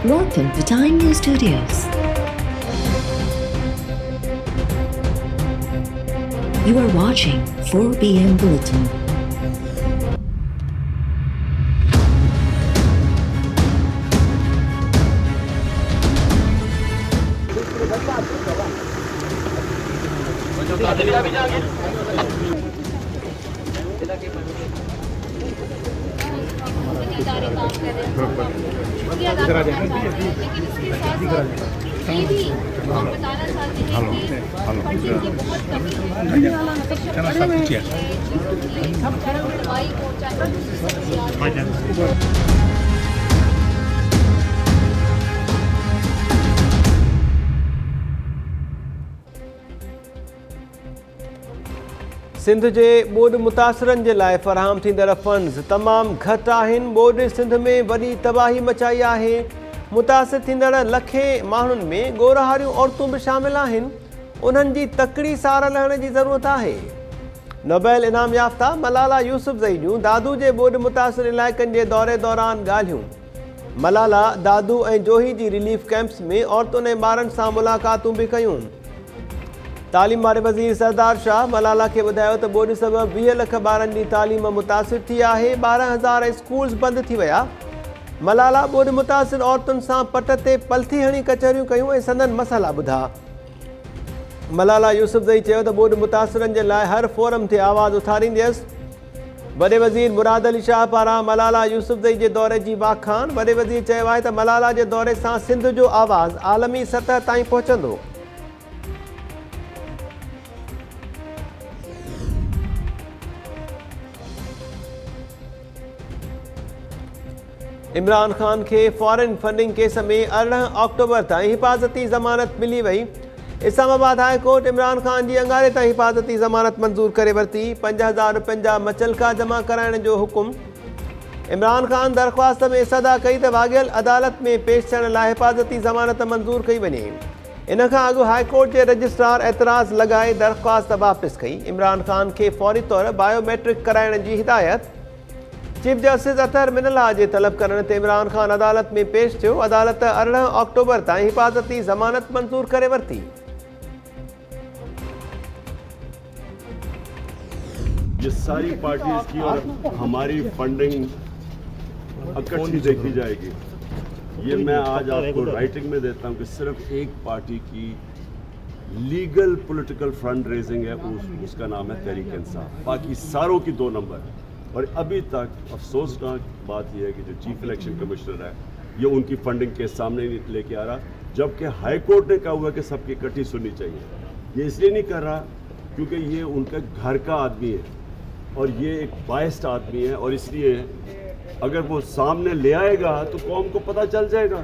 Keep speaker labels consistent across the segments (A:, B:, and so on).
A: Welcome to Time News Studios. You are watching 4 p.m. Bulletin.
B: इदारे काम कर रहे हैं उसकी अदा करना चाहते हैं, लेकिन इसके साथ साथ ये भी हम बताना चाहते हैं कि फंडिंग की बहुत कमी है। दवाई हो चाहे
C: सिंध जे ॿोॾि मुतासिरनि जे लाइ फ़राहम थींदड़ फंड्स तमामु घटि आहिनि। ॿोॾि सिंध में वॾी तबाही मचाई आहे। मुतासिर थींदड़ लखे माण्हुनि में ॻोरहारियूं औरतूं बि शामिल आहिनि। उन्हनि जी तकड़ी सार लहण जी ज़रूरत आहे। नोबेल इनाम याफ़्ता मलाला यूसुफ़ज़ई जूं दादू जे ॿोॾि मुतासिर इलाइक़नि जे दौरे दौरान ॻाल्हियूं। मलाला दादू ऐं जोही जी रिलीफ कैंप्स में औरतुनि ऐं ॿारनि सां मुलाक़ातूं बि कयूं। तालीम वारे वज़ीर सरदार शाह मलाला खे ॿुधायो त ॿोॾि सबबि 20 लख ॿारनि जी तालीम मुतासिर थी आहे। 12,000 स्कूल्स बंदि थी विया। मलाला ॿोॾि मुतासिर औरतुनि सां पट ते पलथी हणी कचहरियूं कयूं ऐं संदन मसइला ॿुधा। मलाला यूसुफ़ज़ई चयो त ॿोॾि मुतासिरनि जे लाइ हर फोरम ते आवाज़ उथारींदसि। वॾे वज़ीर मुराद अली शाह पारां मलाला यूसुफ़ज़ई जे दौरे जी वाखान। वॾे वज़ीर चयो आहे त मलाला जे दौरे सां सिंध जो आवाज़ आलमी सतह ताईं पहुचंदो। इमरान ख़ान खे फॉरेन फंडिंग केस में 18 अक्टूबर ताईं हिफ़ाज़ती ज़मानत मिली वई। इस्लामाबाद हाई कोर्ट इमरान ख़ान जी अंगारे ताईं हिफ़ाज़ती ज़मानत मंज़ूर करे वरिती। 50,000 रुपयनि जा मचलका जमा कराइण जो हुकुम। इमरान ख़ान दरख़्वास्त में सदा कई त वाॻियल अदालत में पेश थियण लाइ हिफ़ाज़ती ज़मानत मंज़ूर कई वञे। इन खां अॻु हाई कोर्ट जे रजिस्ट्रार एतराज़ लॻाए दरख़्वास्त वापसि कई। इमरान ख़ान खे फौरी तौर बायोमेट्रिक कराइण जी हिदायत। चीफ जस्टिस अतहर मिनल्ला जे तलब करण ते इमरान ख़ान अदालत में पेश थियो। अदालत 18 अक्टूबर ताईं हिफ़ाज़ती ज़मानत मंज़ूर करे वरिती।
D: ये सारी पार्टीज की और हमारी फंडिंग इकट्ठी देखी जाएगी। ये मैं आज आपको राइटिंग में देता हूँ कि सिर्फ एक पार्टी की लीगल पॉलिटिकल फंड रेजिंग है, उसका नाम है तहरीक इंसाफ। बाकी सारों की 2 नंबर। और अभी तक अफसोसनाक बात यह है कि जो चीफ इलेक्शन कमिश्नर है ये उनकी फंडिंग के सामने नहीं लेके आ रहा, जबकि हाई कोर्ट ने कहा हुआ कि सबकी इकट्ठी सुननी चाहिए। ये इसलिए नहीं कर रहा क्योंकि ये उनका घर का आदमी है और ये एक बायस्ड आदमी है, और इसलिए अगर वो सामने ले आएगा तो कौम को पता चल जाएगा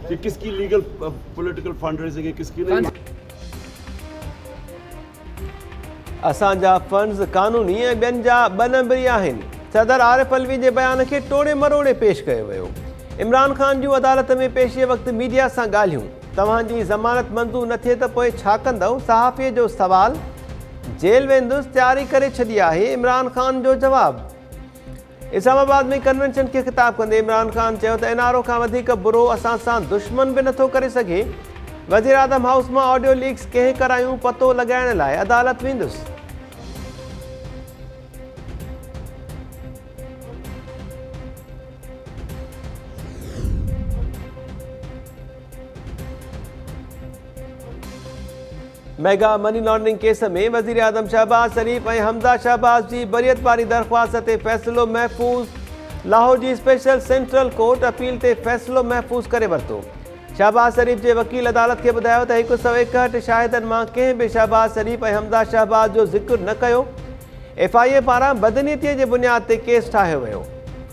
D: कि किसकी लीगल पॉलिटिकल फंड रेजिंग है, किसकी नहीं।
C: असांजा फंड्स कानूनी ऐं ॿियनि जा 2 नंबरी आहिनि। सदर आरिफ अलवी जे बयान खे टोड़े मरोड़े पेश कयो वियो। इमरान ख़ान जूं अदालत में पेशीअ वक़्तु मीडिया सां ॻाल्हियूं। तव्हांजी ज़मानत मंज़ूर न थिए त पोइ छा कंदव? सहाफ़ीअ जो सवाल। जेल वेंदुसि, तयारी करे छॾी आहे। इमरान ख़ान जो जवाबु। इस्लामाबाद में कन्वेंशन खे ख़िताब कंदे इमरान ख़ान चयो त NRO खां वधीक बुरो असां सां दुश्मन बि नथो करे सघे। वज़ीर आज़म हाउस मां ऑडियो लीक्स कंहिं करायूं पतो लॻाइण लाइ अदालत वेंदुसि। मेगा मनी लॉन्ड्रिंग केस में वज़ीर आज़म शहबाज शरीफ़ ऐं हमज़ा शहबाज जी बरियत वारी दरख़्वास्त ते फ़ैसिलो महफ़ूज़। लाहौर जी स्पेशल सेंट्रल कोर्ट अपील ते फ़ैसिलो महफ़ूज़ करे वरितो। शहबाज शरीफ़ जे वकील अदालत खे ॿुधायो त 161 शाहिदनि मां कंहिं बि शहबाज शरीफ़ ऐं हमज़ा शहबाज जो ज़िक्र न कयो। FIA पारां बदनीतीअ जे बुनियाद ते केस ठाहियो वियो।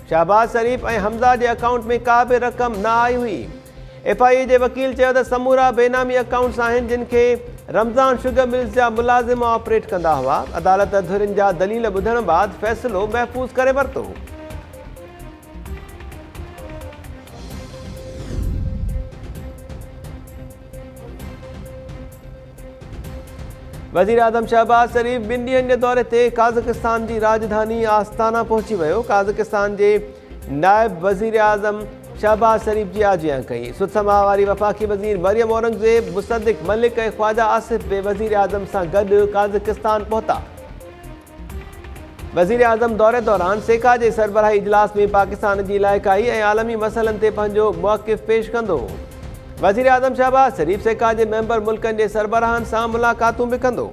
C: शहबाज शरीफ़ ऐं हमज़ा जे अकाउंट में का बि रक़म न आई हुई। FIA जे वकील चयो त समूरा बेनामी अकाउंट्स आहिनि जिन खे रमज़ान शुगर मिल्स जा मुलाज़िम ऑपरेट कंदा हुआ। अदालत धुरियुनि जा दलील ॿुधण बाद फ़ैसिलो महफ़ूज़ करे वरितो। वज़ीर आज़म शहबाज शरीफ़ 2 ॾींहनि जे दौरे ते काज़किस्तान जी राजधानी आस्ताना पहुची वियो। काज़किस्तान जे नायब वज़ीर आज़म शहबाज शरीफ़ जी आजियां कई। सुतसमा वारी वफ़ाक़ी वज़ीर मरियम औरंगज़ेब, मुसद्दिक़ मलिक ऐं ख्वाजा आसिफ बि वज़ीर आज़म सां गॾु काज़किस्तान पहुता। वज़ीर आज़म दौरे दौरान सेका जे सरबराही इजलास में पाकिस्तान जी इलाइक़ाई ऐं आलमी मसइलनि ते पंहिंजो मौक़िफ़ पेश कंदो। वज़ीर आज़म शहबाज शरीफ़ सेका जे मेंबर मुल्कनि जे सरबराहनि सां मुलाक़ातूं बि कंदो।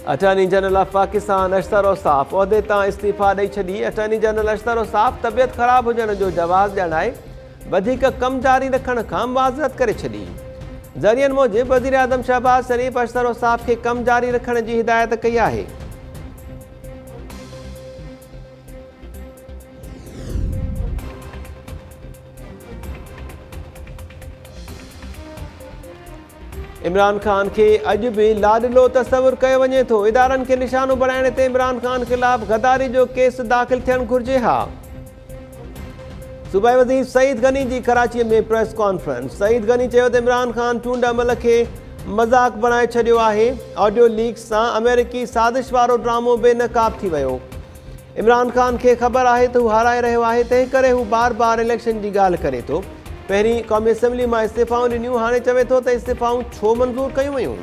C: Attorney general of Pakistan Ashtar Ausaf उहिदे तां इस्तीफ़ा ॾेई छॾी। अटॉर्नी जनरल अशतर औसाफ तबियत ख़राब हुजण जो जवाज़ ॼाणाए वधीक कम जारी रखण खां मुआज़रत करे छॾी। ज़रियनि मूजिबि वज़ीर आज़म शहबाज शरीफ़ अशतर औसाफ खे कम जारी रखण जी हिदायत कई आहे। इमरान ख़ान खे अॼु बि लाॾलो तस्वुरु कयो वञे थो। इदारनि खे निशानो बणाइण ते इमरान ख़ान ख़िलाफ़ गद्दारी जो केस दाख़िल थियणु घुरिजे हा। सूबाई वज़ीर सईद गनी जी कराचीअ में प्रेस कॉन्फ्रेंस। सईद गनी चयो त इमरान ख़ान चूंड अमल खे मज़ाक़ बणाए छॾियो आहे। ऑडियो लीक सां अमेरिकी साज़िश वारो ड्रामो बेनकाब थी वियो। इमरान ख़ान खे ख़बर आहे त हू हाराए रहियो आहे, तंहिं करे हू बार बार इलेक्शन जी ॻाल्हि करे थो। पहिरीं क़ौमी असम्बली मां इस्तीफ़ाऊं ॾिनियूं, हाणे चवे थो त इस्तीफ़ाऊं छो मंज़ूर कयूं वयूं।